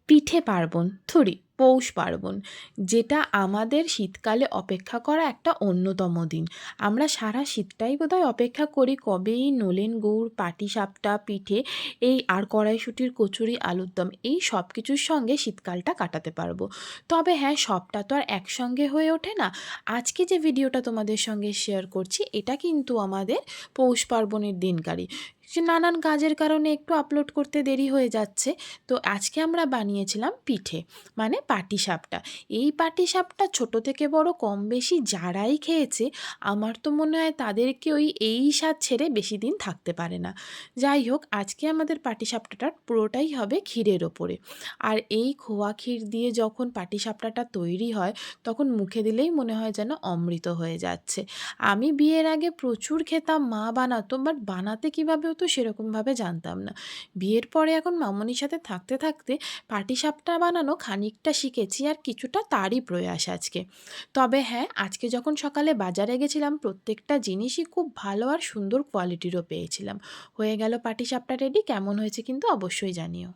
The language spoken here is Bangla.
পিঠে পার্বণ থুড়ি পৌষ পার্বণ, যেটা আমাদের শীতকালে অপেক্ষা করা একটা অন্যতম দিন। আমরা সারা শীতটাই বোধহয় অপেক্ষা করি কবে এই নলেন গুড়, পাটিসাপটা, পিঠে এই আর কড়াইশুঁটির কচুরি, আলুর দম এই সব কিছুর সঙ্গে শীতকালটা কাটাতে পারবো। তবে হ্যাঁ, সবটা তো আর একসঙ্গে হয়ে ওঠে না। আজকে যে ভিডিওটা তোমাদের সঙ্গে শেয়ার করছি এটা কিন্তু আমাদের পৌষ পার্বণের দিনকারই। সে নানান কাজের কারণে একটু আপলোড করতে দেরি হয়ে যাচ্ছে। তো আজকে আমরা বানিয়েছিলাম পিঠে, মানে পাটিসাপটা। এই পাটিসাপটা ছোট থেকে বড় কম বেশি যারাই খেয়েছে, আমার তো মনে হয় তাদেরকে ওই এই স্বাদ ছেড়ে বেশি দিন থাকতে পারে না। যাই হোক, আজকে আমাদের পাটিসাপটাটা পুরোটাই হবে ক্ষীরের ওপরে। আর এই খোয়া ক্ষীর দিয়ে যখন পাটিসাপটাটা তৈরি হয়, তখন মুখে দিলেই মনে হয় যেন অমৃত হয়ে যাচ্ছে। আমি বিয়ের আগে প্রচুর খেতাম, মা বানাতো, বাট বানাতে কীভাবে হতো সেরকমভাবে জানতাম না। বিয়ের পরে এখন মামনির সাথে থাকতে থাকতে পাটিসাপটা বানানো খানিকটা শিখেছি, আর কিছুটা তারই প্রয়াস আজকে। তবে হ্যাঁ, আজকে যখন সকালে বাজারে গেছিলাম প্রত্যেকটা জিনিসই খুব ভালো আর সুন্দর কোয়ালিটিরও পেয়েছিলাম। হয়ে গেল পাটিসাপটা রেডি। কেমন হয়েছে কিন্তু অবশ্যই জানিও।